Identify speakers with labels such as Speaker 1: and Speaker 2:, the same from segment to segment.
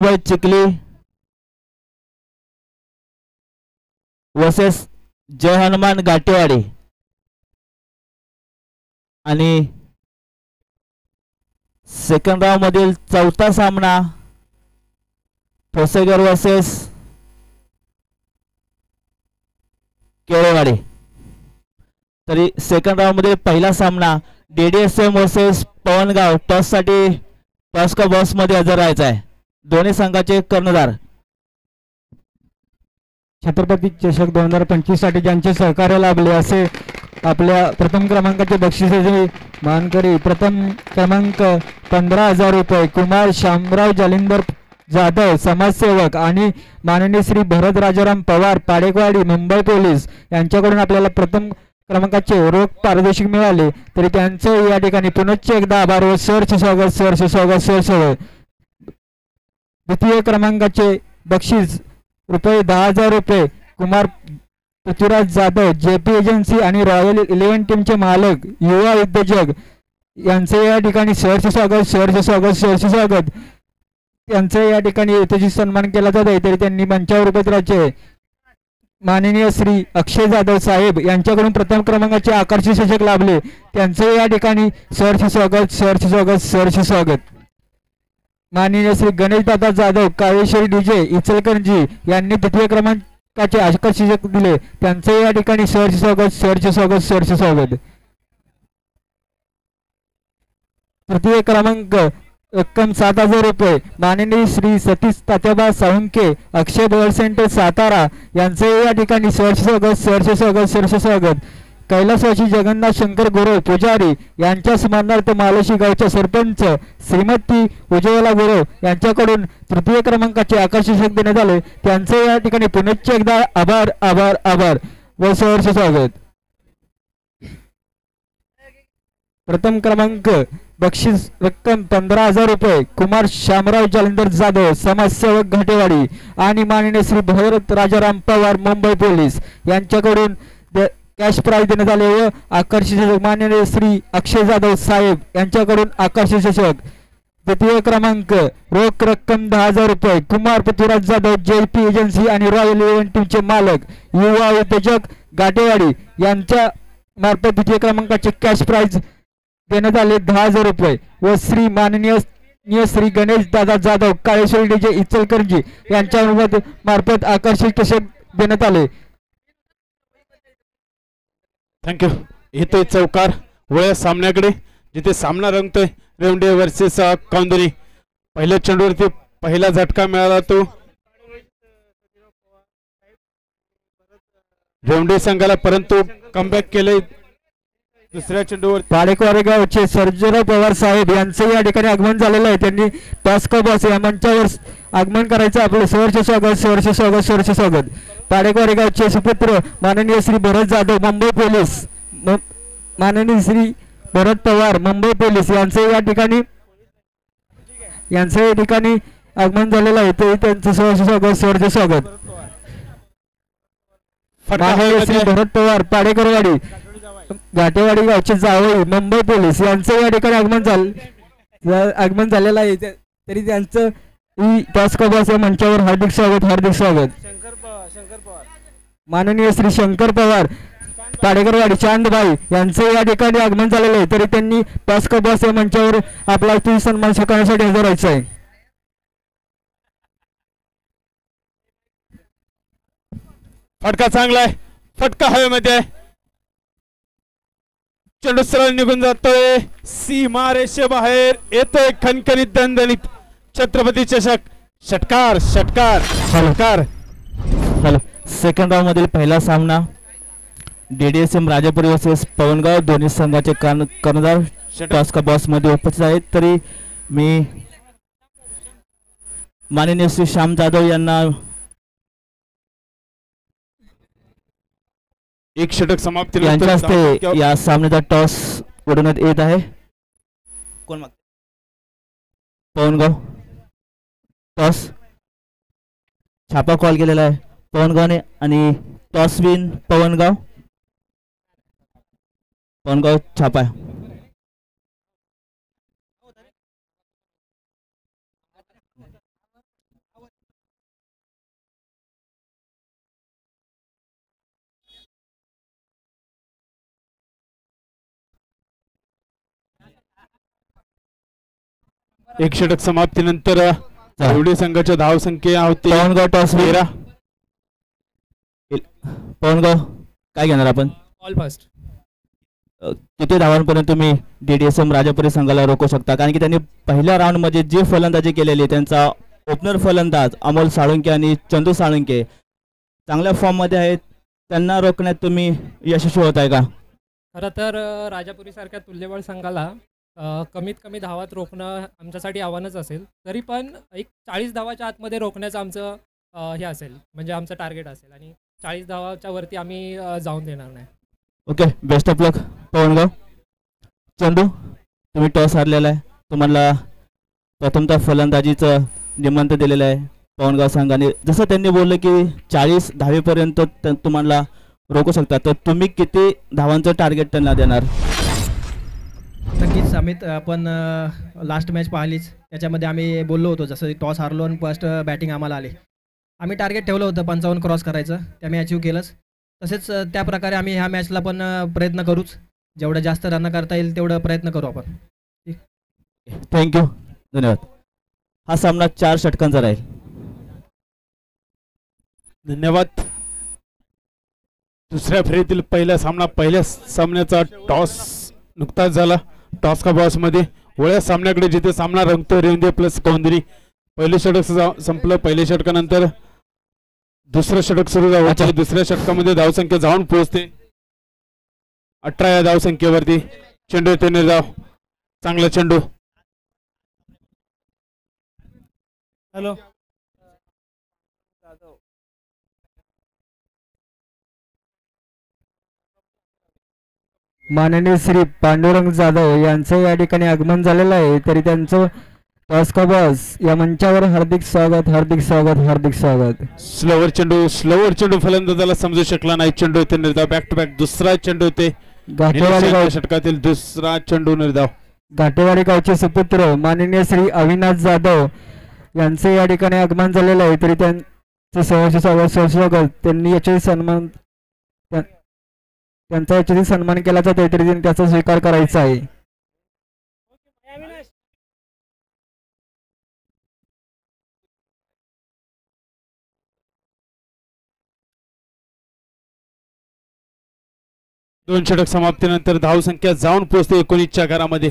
Speaker 1: Chikhli versus जय हनुमान गाटेवाडी आणि second round मधील चौथा सामना ठोसेघर वर्सेस केळेवाडी। तरी सेकंड राउंड मध्ये पहिला सामना DDSM वर्सेस पवनगाव टॉस साठी टॉस का बॉक्स मध्ये हजर राहायचा आहे। दोन्ही संघाचे कर्णधार
Speaker 2: छत्रपती चषक 2025 साठी ज्यांचे सहकार्य लाभले असे आपल्या प्रथम क्रमांकाचे बक्षिसाचे मानकरी प्रथम क्रमांक 15,000 रुपये कुमार शामराव जालिंदर जाधव समाजसेवक आणि माननीय श्री भरत राजाराम पवार पाडेकवाडी मुंबई पोलीस यांच्याकडून आपल्याला प्रथम क्रमांकाचे रोख पारितोषिक मिळाले। तरी त्यांचे या ठिकाणी पुनश्च एकदा आभार व सहर्ष स्वागत सहर्ष स्वागत सहर्ष स्वागत। द्वितीय क्रमांकाचे बक्षीस रुपये 10,000 रुपये कुमार पृथ्वीराज जाधव JP एजन्सी आणि रॉयल 11 टीमचे मालक युवा उद्योजक यांचे या ठिकाणी सहर्ष स्वागत सहर्ष स्वागत सहर्ष स्वागत। त्यांचे या ठिकाणी यथोचित सन्मान केला जात आहे। तरी त्यांनी मंचावर उपस्थित माननीय श्री अक्षय जाधव साहेब यांच्याकडून प्रथम क्रमांकाचे आकर्षक चषक लाभले। त्यांचे या ठिकाणी सहर्ष स्वागत सहर्ष स्वागत सहर्ष स्वागत। माननीय श्री गणेश दादा जाधव काळेश्वरी DJ इचलकरंजी यांनी द्वितीय क्रमांकाचे आकर्षक चषक दिले। त्यांचे या ठिकाणी सहर्ष स्वागत सहर्ष स्वागत सहर्ष स्वागत। तृतीय क्रमांक रक्कम 7,000 रुपये माननीय श्री सतीश तात्याबा साळुंके अक्षय बॉल सेंटर सातारा यांचे या ठिकाणी सहर्ष स्वागत सहर्ष स्वागत सहर्ष स्वागत। कैलासवासी जगन्नाथ शंकर गुरव पुजारी यांच्या स्मरणार्थ मालोशी गावच्या सरपंच श्रीमती उज्ज्वला गुरव यांच्याकडून तृतीय क्रमांकाचे आकर्षक चषक देण्यात आले। त्यांचे या ठिकाणी पुनश्च एकदा आभार आभार आभार व सहर्ष स्वागत। प्रथम क्रमांक बक्षीस रक्कम 15,000 रुपये कुमार शामराव जालिंदर जाधव समाजसेवक घाटेवाडी आणि माननीय श्री भरत राजाराम पवार मुंबई पोलीस यांच्याकडून कॅश प्राइज देण्यात आले व आकर्षक चषक माननीय श्री अक्षय जाधव साहेब यांच्याकडून आकर्षक चषक। द्वितीय क्रमांक रोख रक्कम 10,000 रुपये कुमार पृथ्वीराज जाधव JP एजन्सी आणि रॉयल 11 टीमचे मालक युवा उद्योजक घाटेवाडी यांच्या मार्फत द्वितीय क्रमांकाचे कॅश प्राइज देण्यात आले 10,000 रुपये व श्री माननीय श्री गणेश दादा जाधव काळेश्वरी DJ इचलकरंजी यांच्या मार्फत आकर्षक चषक देण्यात आले।
Speaker 3: थँक्यू। येतोय चौकार वळ सामन्याकडे जिथे सामना रंगतोय रेवंडे वर्सेस कौंदरी। पहिल्या चेंडूवरती पहिला झटका मिळाला तो रेवंडे संघाला परंतु कमबॅक केले। दुसऱ्या चेंडूवर
Speaker 2: पाडेकवाडी गावचे सर्जेराव पवार साहेब यांचे या ठिकाणी आगमन झालेलं आहे। त्यांनी टॉस का बॉक्स या मंचावर आगमन करायचं आपलं सहर्ष स्वागत सहर्ष स्वागत सहर्ष स्वागत। पाडेकवाडी गावचे सुपुत्र माननीय श्री भरत जाधव मुंबई पोलीस माननीय श्री भरत पवार मुंबई पोलीस यांचे या ठिकाणी आगमन झालेलं आहे। ते त्यांचं सहर्ष स्वागत सहर्ष स्वागत। माननीय श्री भरत पवार पाडेकरवाडी घाटेवाडी गावचे जावई मुंबई पोलीस यांचे या ठिकाणी आगमन झालेलं आहे। तरी त्यांचं टॉस का बॉक्स या मंचावर हार्दिक स्वागत हार्दिक स्वागत। माननीय श्री शंकर पवार पाडेकरवाडी चांदबाई यांचे या ठिकाणी आगमन झालेलं आहे। तरी त्यांनी टॉस का बॉक्स या मंचावर आपला सन्मान स्वीकारण्यासाठी हजर राहायचं आहे।
Speaker 3: फटका चांगला आहे फटका हवेमध्ये आहे चेंडू सरळ निघून जातोय सीमा रेषेबाहेर येतोय खणखणीत दणदणीत छत्रपती चषक षटकार षटकार षटकार।
Speaker 1: सेकंड राउंड मधील पहिला सामना DDSM राजापुरी वर्सेस पवनगाव दोन्ही संघाचे कर्णधार टॉस का बॉक्स मध्ये उपस्थित आहेत। तरी मी माननीय श्री श्याम जाधव यांना
Speaker 3: एक षटक समाप्ती
Speaker 1: यांच्या हस्ते या सामन्याचा टॉस उडवण्यात येत आहे। कोण मागते? पवनगाव टॉस छापा कॉल केलेला आहे पवनगावने आणि टॉस विन पवनगाव छापा आहे।
Speaker 3: एक षटक समाप्तीनंतर रेवंडे संघाच्या धाव संख्या होती
Speaker 1: पवनगाव टॉस
Speaker 3: 13.
Speaker 1: पवनगाव काय घेणार आपण?
Speaker 4: All first.
Speaker 1: किती धावांपर्यंत तुम्ही DDSM राजापुरी संघाला रोखू शकता? कारण की त्यांनी पहिल्या राऊंड मध्ये जी फलंदाजी केलेली त्यांचा ओपनर फलंदाज अमोल साळुंके आणि चंदू साळुंके चांगल्या फॉर्म मध्ये आहेत, त्यांना रोखण्यात तुम्ही यशस्वी होत आहे का?
Speaker 4: खरं तर राजापुरीसारख्या तुल्यबळ संघाला कमीत कमी धावात रोखणं आमच्यासाठी आव्हानच असेल. तरी पण एक 40 धावाच्या आतमध्ये रोखण्याचं आमचं हे असेल, म्हणजे आमचं टार्गेट असेल आणि 40 धावाच्या वरती आम्ही जाऊन देणार नाही.
Speaker 1: ओके, बेस्ट ऑफ लक पवनगाव. चंदू, तुम्ही टॉस हारलेला आहे, तुम्हाला प्रथमतः फलंदाजीचं निमंत्रण दिलेलं आहे पवनगाव संघाने. जसं त्यांनी बोललं की 40 धावेपर्यंत तुम्हाला रोखू शकता, तर तुम्ही किती धावांचं टार्गेट त्यांना देणार?
Speaker 5: नक्कीच अमित, आपण लास्ट मॅच पाहिलीच, त्याच्यामध्ये आम्ही बोललो होतो जसं टॉस हारलो आणि फर्स्ट बॅटिंग आम्हाला आली. आम्ही टार्गेट ठेवलं होतं 55 क्रॉस करायचं, ते आम्ही अचीव केलंच. तसेच त्या प्रकारे आम्ही ह्या मॅचला पण प्रयत्न करूच, जेवढं जास्त रन करता येईल तेवढं प्रयत्न करू आपण.
Speaker 1: थँक्यू, धन्यवाद. हा सामना 4 षटकांचा राहील.
Speaker 3: धन्यवाद. दुसऱ्या फेरीतील पहिला सामना, पहिल्या सामन्याचा टॉस नुकताच झाला. टॉस का बॉस मध्ये वळ्या सामन्याकडे जिथे सामना रंगतो रेवंडे प्लस कौंदरी. पहिले षटक संपलं. पहिल्या षटकानंतर दुसरं षटक सुरू झालं. दुसऱ्या षटकामध्ये धावसंख्या जाऊन पोहोचते 18 या धावसंख्येवरती. चेंडू येते निर्धाव, चांगला चेंडू.
Speaker 4: हॅलो,
Speaker 2: माननीय श्री पांडुरंग जाधव यांचं या ठिकाणी आगमन झालेलं आहे, तरी त्यांचं टॉस का बॉस या मंचावर हार्दिक स्वागत, हार्दिक स्वागत, हार्दिक स्वागत.
Speaker 3: स्लोवर चेंडू फलंदाजाला समजू शकला नाही. चेंडू येते निर्धाव. बॅक टू बॅक दुसरा चेंडू येते.
Speaker 2: घाटेवाडी गाव
Speaker 3: षटकातील दुसरा चेंडू निर्धाव.
Speaker 2: घाटेवाडी गावचे सुपुत्र माननीय श्री अविनाश जाधव यांचे या ठिकाणी आगमन झालेलं आहे, तरी त्यांचे स्वागत. त्यांनी याचे सन्मान, त्यांचा याच्याशी सन्मान केला जातो, तरी त्यांनी त्याचा स्वीकार करायचा आहे.
Speaker 3: दोन षटक समाप्तीनंतर धावसंख्या जाऊन पोहोचते 19च्या घरामध्ये.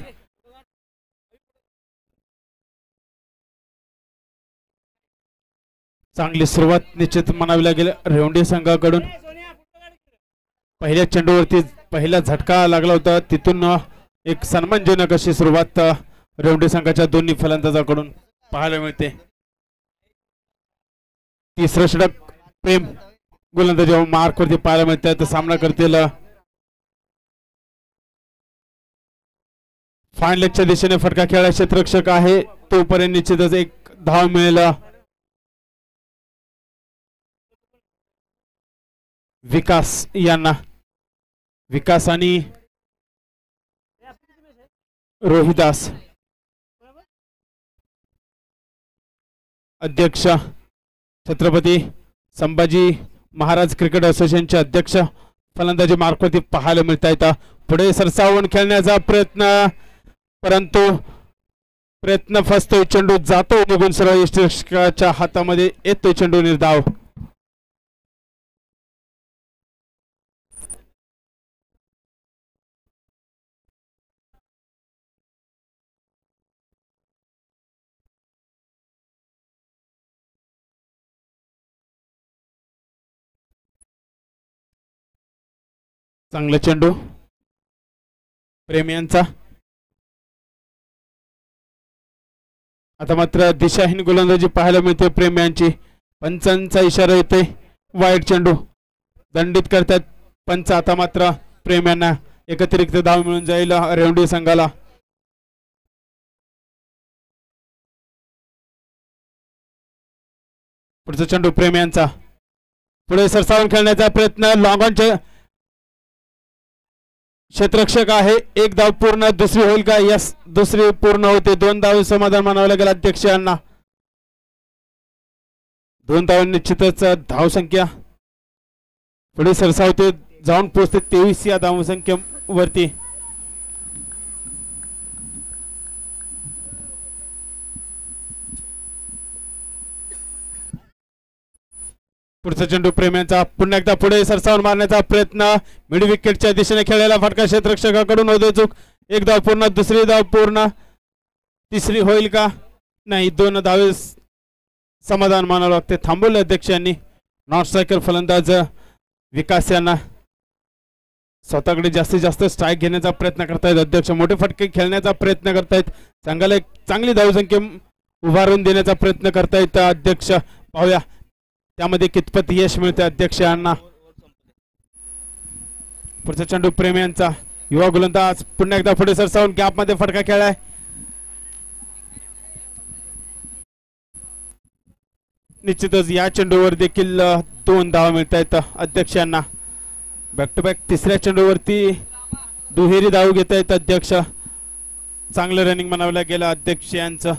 Speaker 3: चांगली सुरुवात निश्चित म्हणावी लागेल रेवंडे संघाकडून. पहिल्या चेंडूवरती पहिला झटका लागला होता, तिथून एक सन्मानजनक अशी सुरुवात रेवंडे संघाच्या दोन्ही फलंदाजाकडून पाहायला मिळते. तिसरं षटक प्रेम गोलंदाजी मार्कवरती पाहायला मिळते. तर सामना करतील फाईन लेगच्या दिशेने फटका खेळा क्षेत्ररक्षक आहे, तोपर्यंत निश्चितच एक धाव मिळेल विकास यांना. विकास आणि रोहिदास. अध्यक्ष छत्रपती संभाजी महाराज क्रिकेट असोसिएशनचे अध्यक्ष फलंदाजी मार्कवरती पाहायला मिळत आहेत. पुढे सरसावून खेळण्याचा प्रयत्न, परंतु प्रयत्न फसतोय. चेंडू जातो निघून सरळ यष्टिरक्षकाच्या हातामध्ये येतोय. चेंडू निर्धाव. चांगला चेंडू प्रेम यांचा. आता मात्र दिशाहीन गोलंदाजी पाहायला मिळते प्रेम यांची. पंचांचा इशारा येतोय. वाईट चेंडू दंडित करतात पंच. आता मात्र प्रेम यांना एक अतिरिक्त धाव मिळून जाईल रेवंडे संघाला. पुढचा चेंडू प्रेम यांचा. पुढे सरसावून खेळण्याचा प्रयत्न. लॉंग ऑन क्षेत्ररक्षक आहे. एक धाव पूर्ण. दुसरी होईल का? यस, दुसरी पूर्ण होते. 2 धाव समाधान मानावं लागेल अध्यक्ष यांना. 2 धाव निश्चितच धाव संख्या पुढे सरसावते, जाऊन पोहोचते 23 या धाव संख्येवरती. पुढचा चेंडू प्रेम्यांचा पुन्हा एकदा पुढे सरसावून मारण्याचा प्रयत्न मिड विकेटच्या दिशेने खेळलेला फटका क्षेत्ररक्षकाकडून होतोय चूक. एक धाव पूर्ण, दुसरी धाव पूर्ण, तिसरी होईल का? नाही, 2 धावे समाधान मानावं लागते. थांबवले अध्यक्ष यांनी. नॉन स्ट्रायकर फलंदाज विकास यांना स्वतःकडे जास्तीत जास्त स्ट्राईक घेण्याचा प्रयत्न करतायत अध्यक्ष. मोठे फटके खेळण्याचा प्रयत्न करतायत. संघाला एक चांगली धावसंख्या उभारून देण्याचा प्रयत्न करतायत अध्यक्ष. पाहूया त्यामध्ये कितपत यश मिळते अध्यक्ष यांना. पुढचा चेंडू प्रेम यांचा युवा गोलंदाज पुन्हा एकदा पुढे सरसावून गॅप मध्ये फटका खेळलाय. निश्चितच या चेंडूवर देखील 2 धावा मिळत आहेत अध्यक्ष यांना. बॅक टू बॅक तिसऱ्या चेंडूवरती दुहेरी धाव घेत आहेत अध्यक्ष. चांगलं रनिंग म्हणावं गेलं अध्यक्ष यांचं,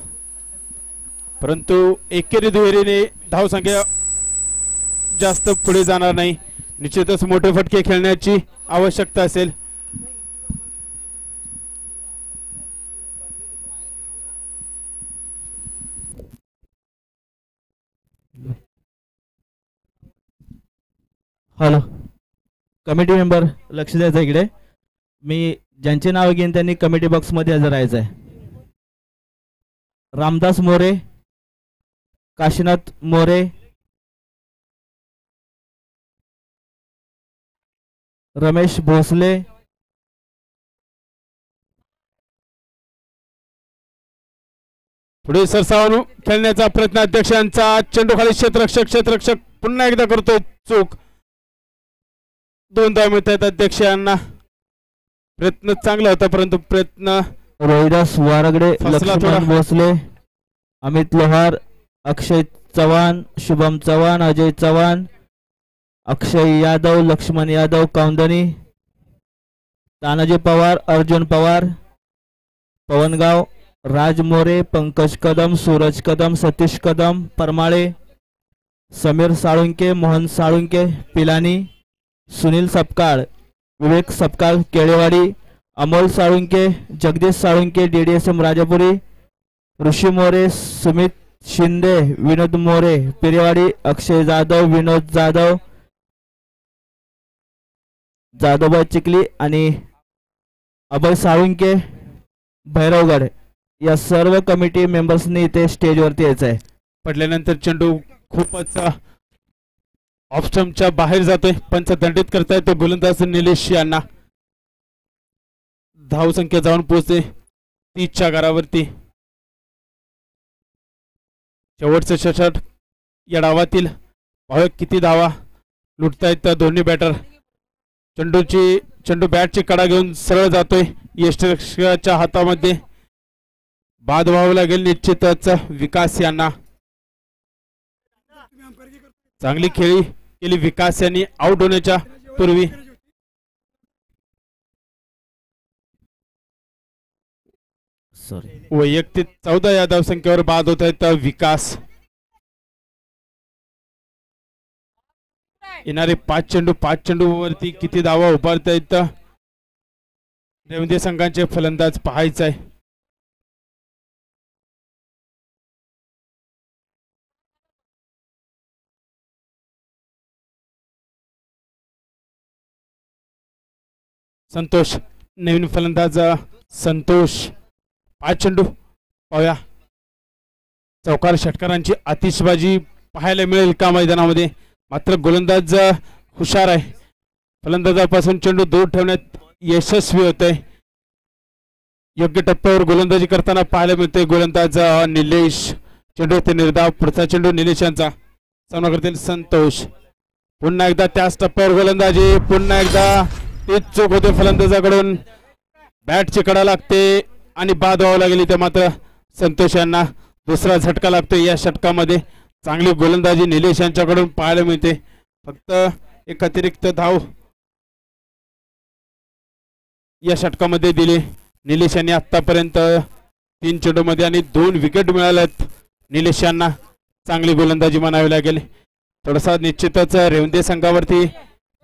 Speaker 3: परंतु एकेरी दुहेरीने धावसंख्या जास्त पुढे जाणार नाही. निश्चितच मोठे फटके खेळण्याची आवश्यकता असेल.
Speaker 1: हॅलो कमिटी मेंबर, लक्ष द्यायचं इकडे. मी ज्यांचे नाव घेईन त्यांनी कमिटी बॉक्स मध्ये हजर राहायचं आहे. रामदास मोरे, काशीनाथ मोरे, रमेश भोसले,
Speaker 3: पुढे सरसावून खेळण्याचा प्रयत्न अध्यक्षांचा. चेंडू खाली क्षेत्ररक्षक पुन्हा एकदा करतोय चूक. 2 धाव मिळत आहेत अध्यक्षांना. प्रयत्न चांगला होता परंतु प्रयत्न
Speaker 1: रोहिदास वारगडे,
Speaker 3: फसला थोडा.
Speaker 1: लक्ष्मण भोसले, अमित लोहार, अक्षय चव्हाण, शुभम चव्हाण, अजय चव्हाण, अक्षय यादव, लक्ष्मण यादव, कौंदनी, तानाजी पवार, अर्जुन पवार, पवनगाव, राज मोरे, पंकज कदम, सूरज कदम, सतीश कदम, परमाळे, समीर साळुंके, मोहन साळुंके, पिलानी, सुनील सपकाळ, विवेक सपकाळ, केळेवाडी, अमोल साळुंके, जगदीश साळुंके, DDSM राजापुरी, ऋषी मोरे, सुमित शिंदे, विनोद मोरे, पिरेवाडी, अक्षय जाधव, विनोद जाधव, जाधवबाई चिखली आणि अभय साळुंके, भैरवगड या सर्व कमिटी मेंबर्सनी इथे स्टेजवरती यायचं आहे.
Speaker 3: पडल्यानंतर चेंडू खूपच ऑफ स्टंपच्या बाहेर जातोय. पंच दंडित करतायत तो गोलंदाज निलेश यांना. धावसंख्या जाऊन पोहोचते 30च्या घरावरती. शेवटचं षटक या डावातील किती धावा लुटतायत दोन्ही बॅटर. चेंडू बॅटची कडा घेऊन सरळ जातोय यष्टिरक्षकाच्या हातामध्ये. बाद व्हावं लागेल निश्चितच विकास यांना. चांगली खेळी केली विकास यांनी आउट होण्याच्या पूर्वी.
Speaker 1: सॉरी,
Speaker 3: वैयक्तिक 14 या धावसंख्येवर बाद होत आहेत विकास. येणारे 5 चेंडू वरती किती धावा उभारतायत रेवंदे संघाचे फलंदाज पाहायचं आहे. संतोष, नवीन फलंदाज संतोष. 5 चेंडू पाहूया. चौकार षटकारांची आतिषबाजी पाहायला मिळेल का मैदानामध्ये. मात्र गोलंदाज हुशार आहे. फलंदाजापासून चेंडू दूर ठेवण्यात यशस्वी होतोय. योग्य टप्प्यावर गोलंदाजी करताना पाहायला मिळते गोलंदाज निलेश. चेंडू ते निर्धाव. पुढचा चेंडू निलेश यांचा. सामना करतील संतोष. पुन्हा एकदा त्याच टप्प्यावर गोलंदाजी. पुन्हा एकदा तेच चूक होते फलंदाजाकडून. बॅटची कडा लागते आणि बाद व्हावं लागेल इथे मात्र संतोष यांना. दुसरा झटका लागतो या षटकामध्ये. चांगली गोलंदाजी निलेश यांच्याकडून पाहायला मिळते. फक्त एक अतिरिक्त धाव या षटकामध्ये दिली निलेश यांनी आतापर्यंत. 3 चेंडूमध्ये आणि 2 विकेट मिळाल्यात निलेश यांना. चांगली गोलंदाजी म्हणावी लागेल. थोडासा निश्चितच रेवंदे संघावरती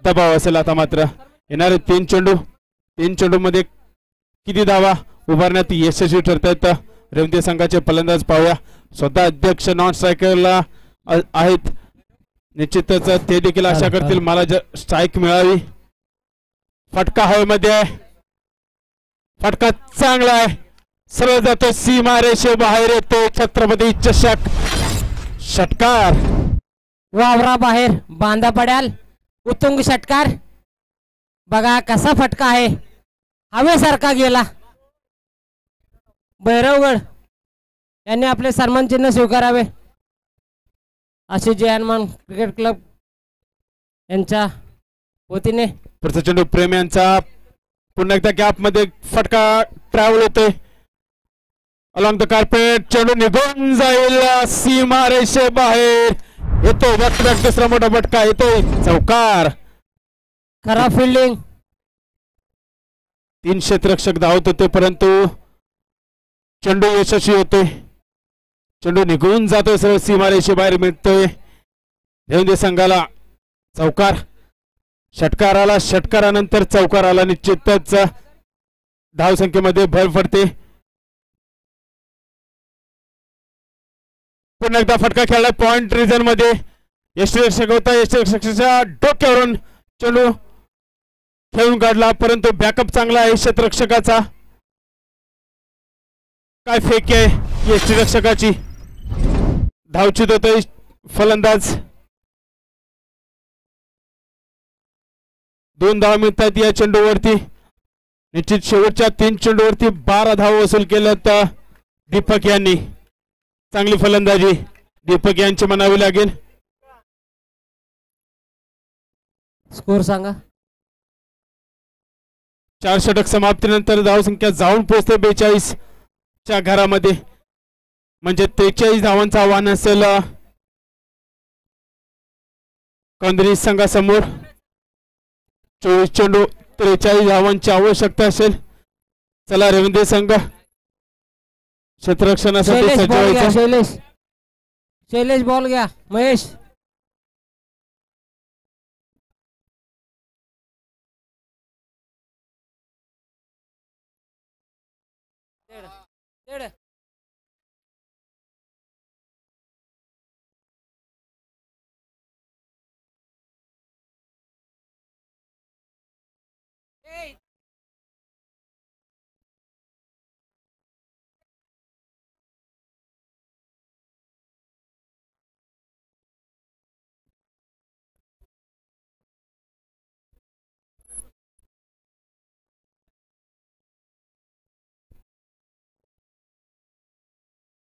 Speaker 3: दबाव असेल आता मात्र. येणारे 3 चेंडू मध्ये किती धावा उभारण्यात यशस्वी ठरतायत रेवंदे संघाचे फलंदाज पाहूया. स्वतः अध्यक्ष नॉन स्ट्रायकरला आहेत निश्चितच ते देखील आशा करतील मला स्ट्राईक मिळावी. फटका हवेमध्ये आहे, फटका चांगला आहे, सरळ जातो सीमा रेषे बाहेर येतो. छत्रपती चषक षटकार
Speaker 6: वावरा बाहेर बांधा पड्याल उत्तुंग षटकार. बघा कसा फटका आहे, हवेसारखा गेला. भैरवगड यांनी आपले सन्मान चिन्ह स्वीकारावे असे जयहनुमान क्रिकेट क्लब यांच्या वतीने.
Speaker 3: पुढचा चेंडू प्रेम यांचा पुन्हा एकदा गॅप मध्ये फटका ट्रॅव्हल होतोय अलॉंग द कार्पेट. चेंडू निघून जाईल सीमा रेषे बाहेर येतो. बॅक टू बॅक दुसरा मोठा फटका येतोय, चौकार.
Speaker 6: खराब फिल्डिंग.
Speaker 3: 3 क्षेत्ररक्षक धावत होते परंतु चेंडू यशस्वी होतोय. चेंडू निघून जातोय, सरळ सीमारेषे बाहेर मिळतोय. रेवंदे संघाला चौकार. षटकाराला षटकारानंतर चौकाराला निश्चितच धावसंख्येमध्ये भर पडते. पुन्हा एकदा फटका खेळला पॉइंट रिजन मध्ये. यष्टीरक्षक होता, यष्टीरक्षकाच्या डोक्यावरून चेंडू खेळून काढला परंतु बॅकअप चांगला आहे क्षेत्ररक्षकाचा. काय फेक आहे यष्टीरक्षकाची. धावचित होतोय फलंदाज. 2 धावा मिळतात या चेंडूवरती. निश्चित शेवटच्या 3 चेंडूवरती 12 धावा वसूल केल्यात दीपक यांनी. चांगली फलंदाजी दीपक यांची म्हणावी लागेल.
Speaker 6: स्कोर सांगा.
Speaker 3: 4 षटक समाप्तीनंतर धावसंख्या जाऊन पोहोचते 42 च्या घरामध्ये. म्हणजे 43 धावांचं आव्हान असेल कंदरी संघासमोर. 24 चेंडू 43 धावांची आवश्यकता असेल. चला रेवंदे संघ क्षेत्ररक्षणासाठी
Speaker 6: शैलेश
Speaker 3: सज्ज
Speaker 6: बॉल घ्या.
Speaker 3: व्हायचं.
Speaker 6: शैलेश बॉल घ्या. महेश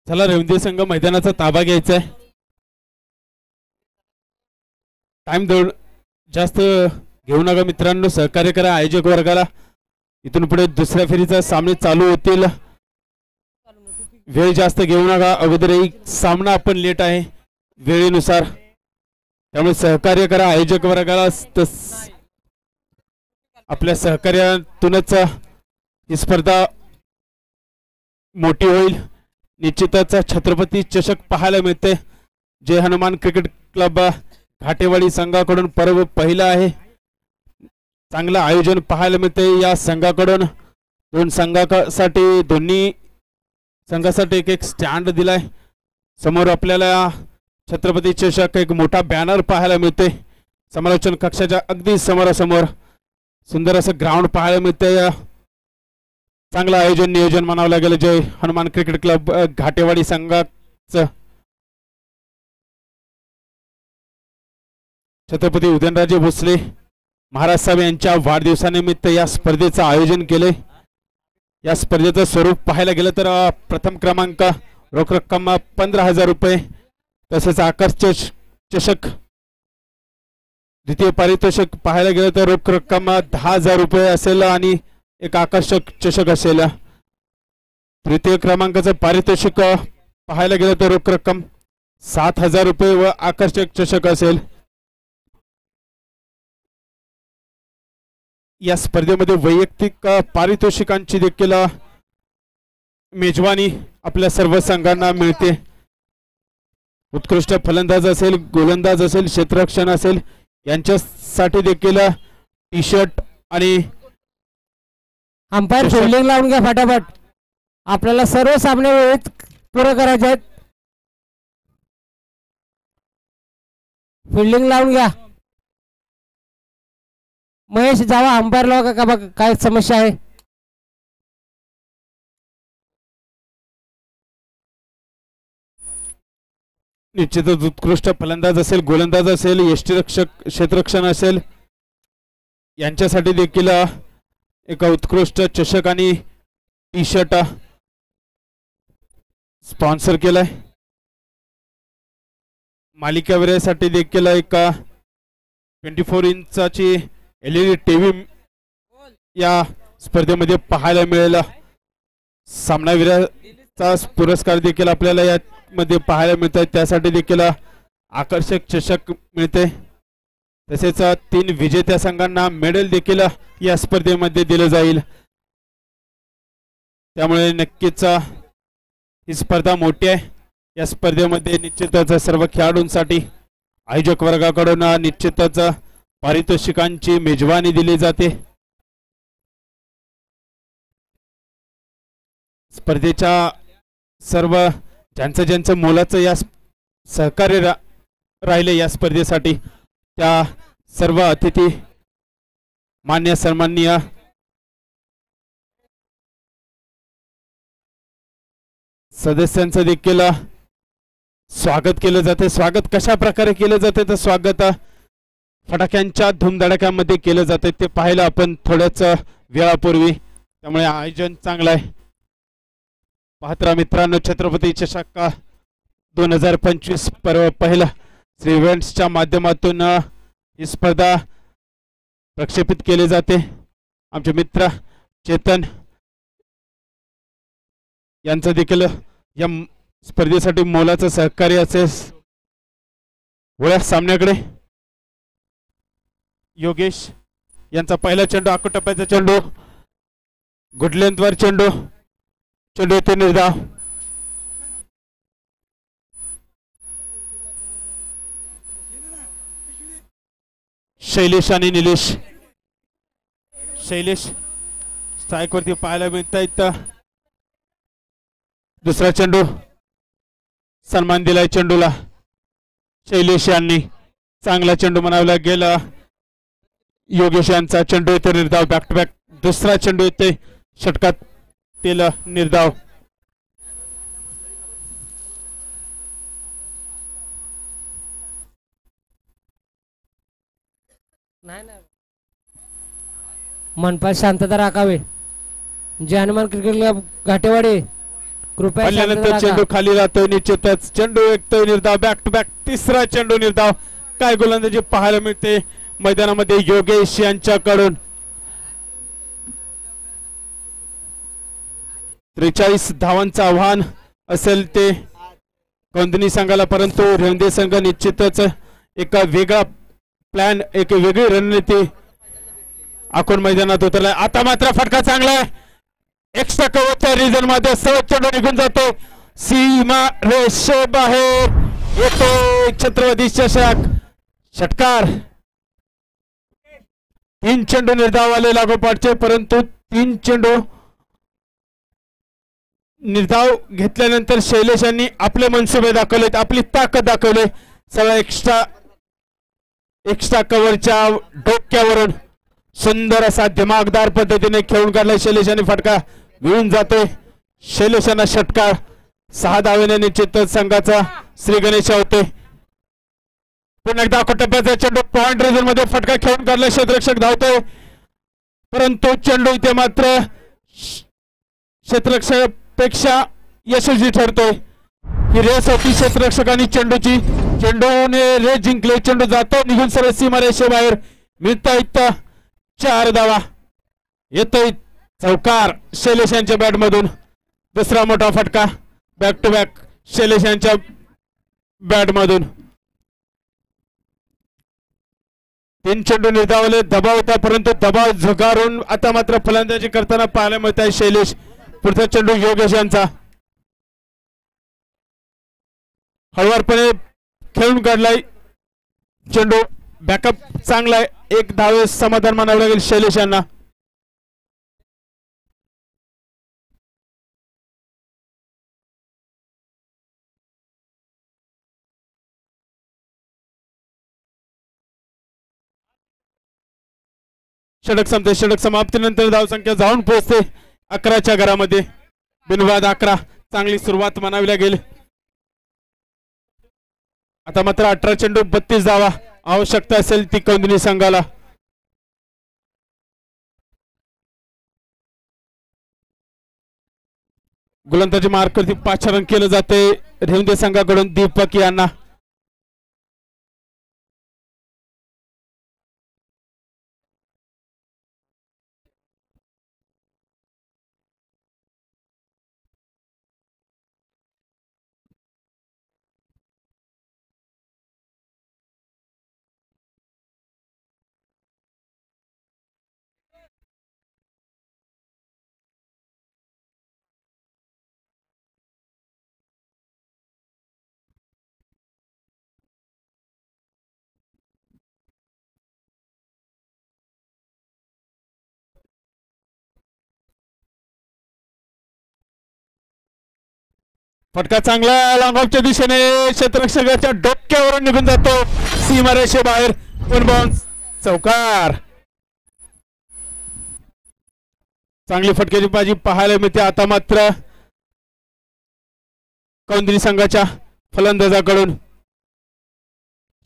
Speaker 3: चला रेवंदे संघ मैदानाचा ताबा घ्यायचा आहे. टाइम जास्त घेऊ नका मित्रांनो, सहकार्य करा आयोजक वर्गाला. इथून पुढे दुसऱ्या फेरीचा सामने चालू होतील. वेळ जास्त घेऊ नका, अगोदरही सामना आपण लेट आहे वेळेनुसार, त्यामुळे सहकार्य करा आयोजक वर्गाला. आपल्या सहकार्यातूनच ही स्पर्धा मोठी होईल. निश्चितच छत्रपती चषक पाहायला मिळते. जय हनुमान क्रिकेट क्लब घाटेवाडी संघाकडून पर्व पहिला आहे. चांगलं आयोजन पाहायला मिळते या संघाकडून. दोन्ही संघासाठी एक स्टँड दिलाय. समोर आपल्याला छत्रपती चषक एक मोठा बॅनर पाहायला मिळते. समालोचन कक्षाच्या अगदी समोरासमोर सुंदर असं ग्राउंड पाहायला मिळते. चांगलं आयोजन नियोजन म्हणावं लागेल जय हनुमान क्रिकेट क्लब घाटेवाडी संघाचं. छत्रपती उदयनराजे भोसले महाराज साहेब यांच्या वाढदिवसानिमित्त या स्पर्धेचं आयोजन केले. या स्पर्धेचं स्वरूप पाहायला गेलं तर प्रथम क्रमांक रोख रक्कम 15,000 रुपये, तसेच आकर्ष चषक. द्वितीय पारितोषिक पाहायला गेलं तर रोख रक्कम 10,000 रुपये असेल आणि एक आकर्षक चषक असेल. तृतीय क्रमांकाचं पारितोषिक पाहायला गेलं तर रोख रक्कम 7,000 रुपये व आकर्षक चषक असेल. या स्पर्धेमध्ये वैयक्तिक पारितोषिकांची देखील मेजवानी आपल्या सर्व संघांना मिळते. उत्कृष्ट फलंदाज असेल, गोलंदाज असेल, क्षेत्ररक्षण असेल, यांच्यासाठी देखील टी शर्ट आणि
Speaker 6: अंपायर फिल्डिंग लावून घ्या फटाफट. आपल्याला सर्व सामने वेळेत पुरे करायचे आहेत. फिल्डिंग लावून घ्या. महेश जावा अंपायर लावा का बघ काय समस्या आहे.
Speaker 3: निश्चितच उत्कृष्ट फलंदाज असेल, गोलंदाज असेल, यष्टीरक्षक, क्षेत्ररक्षण असेल, यांच्यासाठी देखील एक उत्कृष्ट चषक आणि टी शर्ट स्पॉन्सर केलाय. मालिकावीरासाठी देखील एक 24 इंचाची LED टीव्ही या स्पर्धेमध्ये पाहायला मिळेल. सामनावीराचा पुरस्कार देखील आपल्याला यामध्ये पाहायला मिळतोय, त्यासाठी देखील आकर्षक चषक मिळते. तसेच 3 विजेत्या संघांना मेडल देखील या स्पर्धेमध्ये दिलं जाईल. त्यामुळे नक्कीच ही स्पर्धा मोठी आहे. या स्पर्धेमध्ये निश्चितच सर्व खेळाडूंसाठी आयोजक वर्गाकडून निश्चितच पारितोषिकांची मेजवानी दिली जाते. स्पर्धेच्या सर्व ज्यांचं मोलाचं या सहकार्य राहिले या स्पर्धेसाठी त्या सर्व अतिथी मान्य सन्माननीय सदस्यांचं देखील स्वागत केलं जाते. स्वागत कशा प्रकारे केलं जाते तर स्वागत फटाक्यांच्या धुमधडाक्यामध्ये केलं जाते ते पाहायला आपण थोड्याच वेळापूर्वी. त्यामुळे आयोजन चांगलं आहे. पाहत्रा मित्रांनो, छत्रपती चषक 2025 पर्व पहिला श्री इव्हेंट्सच्या माध्यमातून ही स्पर्धा प्रक्षेपित केली जाते. आमचे मित्र चेतन यांचं देखील या स्पर्धेसाठी मोलाचं सहकार्य असेल. वळ्या सामन्याकडे योगेश यांचा पहिला चेंडू, आकुटप्प्याचा चेंडू, गुड लेंथवर चेंडू, चेंडू येथे निर्धाव. शैलेश आणि निलेश. शैलेश स्ट्राईक वरती पाहायला मिळत आहेत. दुसरा चेंडू, सन्मान दिलाय चेंडूला. शैलेश यांनी चांगला चेंडू म्हणावला गेला. योगेश यांचा चेंडू येथे निर्धाव. बॅक टू बॅक दुसरा चेंडू येथे षटकात तेल निर्धाव.
Speaker 6: मनपात शांतता राखावी. जे हनुमान क्रिकेट क्लब घाटेवाडी कृपया
Speaker 3: पडल्यानंतर
Speaker 6: शांतता
Speaker 3: चेंडू
Speaker 6: राखा.
Speaker 3: खाली राहतो. निश्चितच चेंडू एक निर्धाव. बॅक टू बॅक तिसरा चेंडू निर्धाव. काय गोलंदाजी पाहायला मिळते मैदानामध्ये योगेश यांच्याकडून. 43 धावांचं आव्हान असेल ते कोंदणी संघाला, परंतु रेवंदे संघ निश्चितच एक वेगळा प्लॅन, एक वेगळी रणनीती आखून मैदानात उतरलाय. आता मात्र फटका चांगला आहे. एक्स्ट्रा कव्हरच्या रिजन मध्ये सहज चेंडू निघून जातो. सीमा रेषेबाहेर येतो छत्रपती चषक. षटकार. 3 चेंडू निर्धाव आले लागोपाठचे, परंतु 3 चेंडू निर्धाव घेतल्यानंतर शैलेश यांनी आपले मनसुबे दाखवलेत, आपली ताकद दाखवले. सगळं एक्स्ट्रा कव्हरच्या डोक्यावरून सुंदर असा दिमागदार पद्धतीने खेळून काढलाय शैलेश यांनी. फटका मिळून जातोय. शैलेश यांना षटकार. 6 धावेने निश्चित संघाचा श्री गणेश होते. पुन्हा एकदा टप्प्याचा चेंडू पॉइंट रिजन मध्ये फटका खेळून काढला. क्षेत्ररक्षक धावतोय, परंतु चेंडू इथे मात्र क्षेत्ररक्षक पेक्षा यशस्वी ठरतोय. ही रेस होती क्षेत्ररक्षक आणि चेंडूची. चेंडूने रेस जिंकले. चेंडू जातो निघून सरळ सीमा रेषेबाहेर. मिळतायत 4 धावा. येतोय चौकार शैलेश यांच्या बॅट मधून. दुसरा मोठा फटका बॅक टू बॅक शैलेश यांच्या बॅट मधून. 3 चेंडू निर्धावले. दबाव होता, परंतु दबाव झुगारून आता मात्र फलंदाजी करताना पाहायला मिळत आहे शैलेश. पुढचा चेंडू योगेश यांचा. हळुवारपणे खेळून काढलाय चेंडू. बॅकअप चांगला आहे. 1 धावे समाधान मानावं लागेल शैलेश यांना. षटक संपते. षटक समाप्तीनंतर धावसंख्या जाऊन पोहोचते 11च्या घरामध्ये. बिनवाद 11. चांगली सुरुवात म्हणावी लागेल. आता मात्र 18 चेंडू 32 धावा आवश्यकता असेल ती कौंदिणी संघाला. गोलंदाजी मार्कवरती पाचारण केलं जाते रेवंदे संघाकडून दीपक यांना. फटका चांगला लॉंग ऑफच्या दिशेने क्षेत्ररक्षकाच्या डोक्यावरून निघून जातो सीमारेषे बाहेर. वन बाउन्स चौकार. चांगली फटक्याची बाजी पाहायला मिळते आता मात्र कौंदिणी संघाच्या फलंदाजाकडून.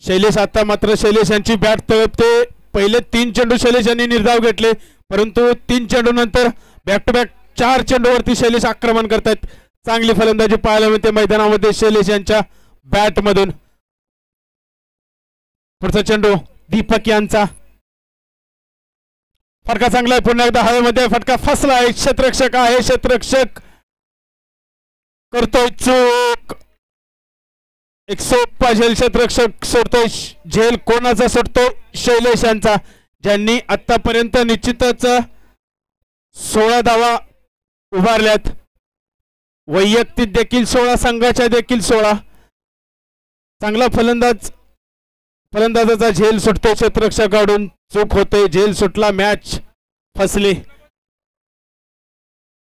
Speaker 3: शैलेश आता मात्र शैलेश यांची बॅट तळपते. पहिले 3 चेंडू शैलेश यांनी निर्धाव घेतले परंतु 3 चेंडू नंतर बॅक टू बॅक 4 चेंडूवरती शैलेश आक्रमण करतात. चांगली फलंदाजी पाहायला मिळते मैदानामध्ये शैलेश यांच्या बॅट मधून. पुढचा चेंडू दीपक यांचा. फटका चांगला आहे. पुन्हा एकदा हवेमध्ये फटका फसला आहे. क्षेत्ररक्षक आहे. क्षेत्ररक्षक करतोय चूक. एक सोपा झेल क्षेत्ररक्षक सोडतोय. झेल कोणाचा सोडतो? शैलेश यांचा, ज्यांनी आतापर्यंत निश्चितच 16 धावा उभारल्यात. वैयक्तिक देखील 16, संघाच्या देखील 16. चांगला फलंदाजाचा झेल सुटतो. क्षेत्ररक्षकाकडून चूक होते. झेल सुटला. मॅच फसली.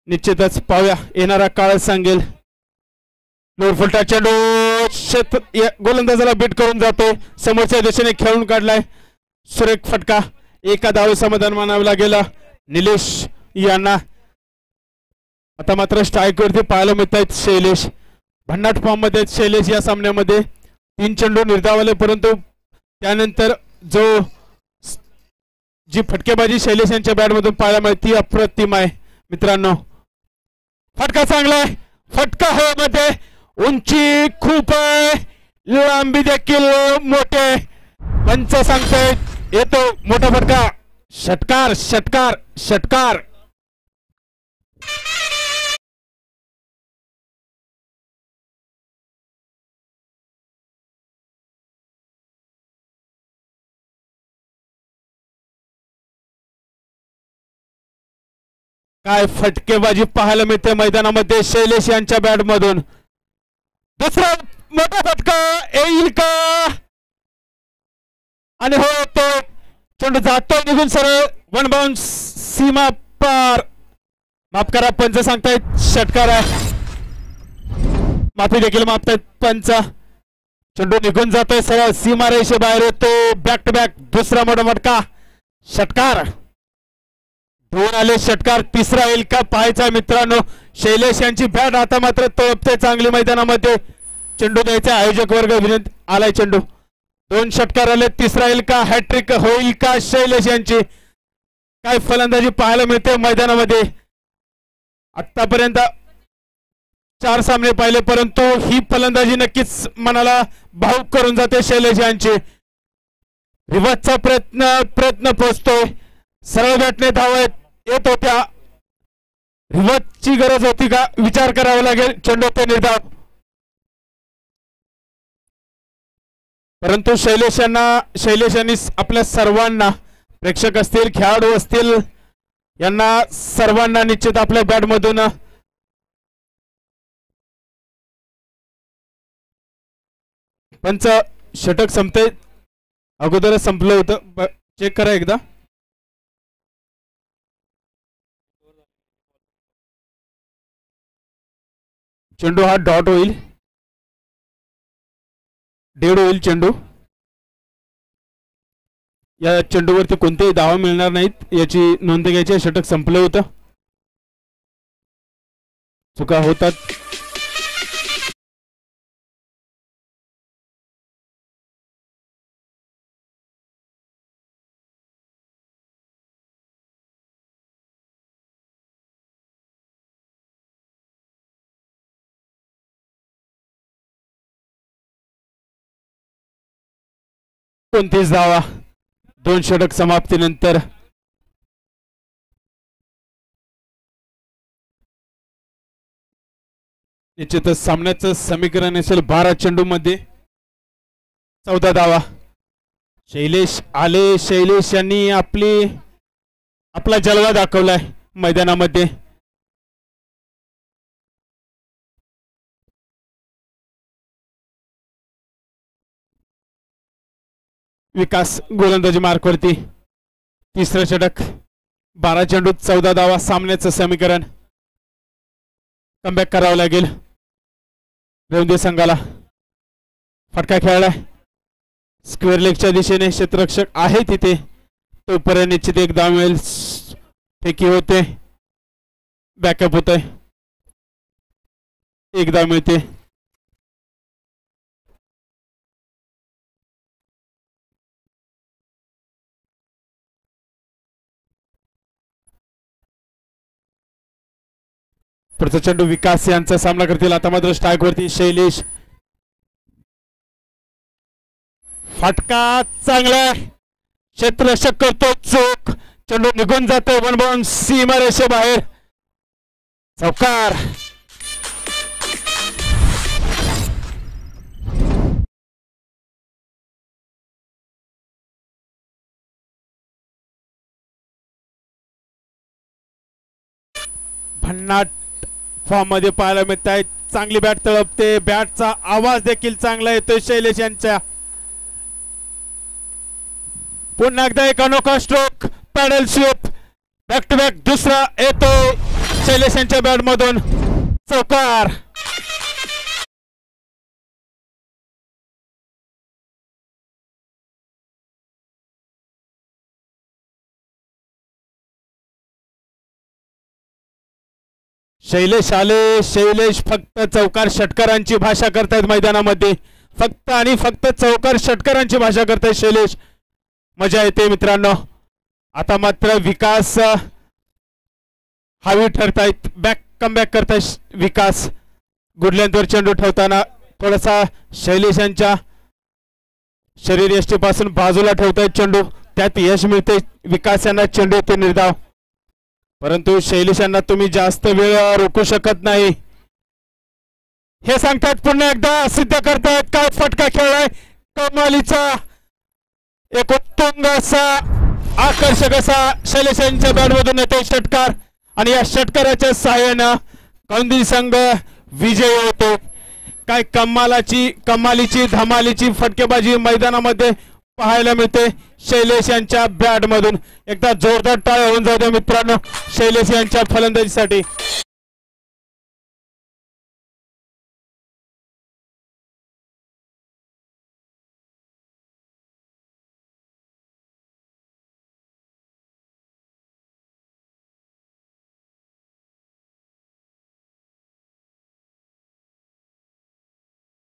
Speaker 3: निश्चितच पाहूया येणारा काळच सांगेल. लोरफुलटा चेंडू गोलंदाजाला बीट करून जातो. समोरच्या दिशेने खेळून काढलाय. सुरेख फटका. एका धावे समाधान मानावं लागेल निलेश यांना. आता मात्र स्ट्राईक वरती पाहायला मिळत आहेत शैलेश. भन्नाट फॉर्म मध्ये शैलेश या सामन्यामध्ये. 3 चेंडू निर्धावले परंतु त्यानंतर जी फटकेबाजी शैलेश यांच्या बॅटमधून पाहायला मिळते ती अप्रतिम आहे मित्रांनो. फटका चांगला आहे. फटका हवेमध्ये. उंची खूप आहे. लांबी देखील मोठे. पंच सांगतोय येतो मोठा फटका. षटकार षटकार षटकार. काय फटकेबाजी पाहायला मिळते मैदानामध्ये शैलेश यांच्या बॅट मधून. दुसरा मोठा फटका येईल का? आणि हो तो चेंडू जातो निघून सरळ. वन बाउन्स सीमा पार. माफ करा पंच सांगतायत षटकार आहे. माफी देखील मागतायत पंच. चेंडू निघून जातोय सरळ सीमारेषे बाहेर येतो. बॅक टू बॅक दुसरा मोठा फटका. षटकार. 2 आले षटकार. तिसरा येईल का पाहायचा मित्रांनो. शैलेश यांची बॅट आता मात्र तळपते चांगली मैदानामध्ये. चेंडू द्यायचा आयोजक वर्ग विनंती आलाय. चेंडू 2 षटकार आले. तिसरा येईल का? हॅट्रिक होईल का शैलेश यांची? काय फलंदाजी पाहायला मिळते मैदानामध्ये. आतापर्यंत 4 सामने पाहिले परंतु ही फलंदाजी नक्कीच मनाला भावुक करून जाते शैलेश यांची. रिव्हर्सचा प्रयत्न पोहोचतोय. सरळ बॅटने धावा येत होत्या. रिव्हर्सची गरज होती का विचार करावा लागेल. चेंडू ते निर्धाव. परंतु शैलेश यांनी आपल्या सर्वांना, प्रेक्षक असतील खेळाडू असतील, यांना सर्वांना निश्चित आपल्या बॅट मधून पंच षटक संपते. अगोदरच संपलं होतं. चेक करा एकदा. चेंडू हा डॉट होईल. डेड होईल चेंडू. या चेंडूवरती कोणतेही धावा मिळणार नाहीत याची नोंद घ्यायची. षटक संपलं होतं. चुका होतात. कोणतीच धावा. 2 षटक समाप्तीनंतर निश्चितच सामन्याचं समीकरण असेल 12 चेंडू मध्ये 14 धावा. शैलेश आले. शैलेश यांनी आपला जलवा दाखवलाय मैदानामध्ये. विकास गोलंदाजी मार्कवरती. तिसरं षटक. 12 चेंडूत 14 धावा. सामन्याचं समीकरण. कमबॅक करावं लागेल रेवंदे संघाला. फटका खेळलाय स्क्वेअर लेगच्या दिशेने. क्षेत्ररक्षक आहे तिथे. तोपर्यंत निश्चित एक धाव मिळेल. फेकी होते. बॅकअप होतंय. एक धाव मिळते. पुढचा चेंडू विकास यांचा सामना करतील. आता मात्र स्ट्राईक वरती शैलेश. फटका चांगला. क्षेत्ररक्षक करतो चूक. चेंडू निघून जातो. वन बाउंड सीमारेषे बाहेर. चौकार. भन्नाट फॉर्म मध्ये पाहायला मिळत आहे. चांगली बॅट तळपते. बॅटचा आवाज देखील चांगला येतोय शैलेश यांच्या. पुन्हा एकदा एक अनोखा stroke. Paddle sweep. Back to back दुसरा येतोय शैलेश यांच्या बॅट मधून. चौकार. शैलेश आले. शैलेश फक्त चौकार षटकारांची भाषा करतायत मैदानामध्ये. फक्त आणि फक्त चौकार षटकारांची भाषा करतायत शैलेश. मजा येते मित्रांनो. आता मात्र विकास हावी ठरतायत. कमबॅक करतायत विकास. गुडलँडवर चेंडू ठेवताना थोडासा शैलेश यांच्या शरीर यष्टीपासून बाजूला ठेवतायत चेंडू. त्यात यश मिळते विकास यांना. चेंडू ते निर्धाव. परंतु शैलेश यांना तुम्ही जास्त वेळ रोखू शकत नाही हे सांगतात. पुन्हा एकदा सिद्ध करतायत. काय फटका खेळलाय कमालीचा. एक उत्तुंग असा आकर्षक असा शैलेश यांच्या बॅटमधून येतो षटकार. आणि या षटकाराच्या सहाय्यानं कौंदी संघ विजयी होतो. काय कमालीची धमालीची फटकेबाजी मैदानामध्ये पाहायला मिळते शैलेश यांच्या बॅट मधून. एकदा जोरदार टाळ्या होऊन जाऊ द्या मित्रांनो शैलेश यांच्या फलंदाजीसाठी.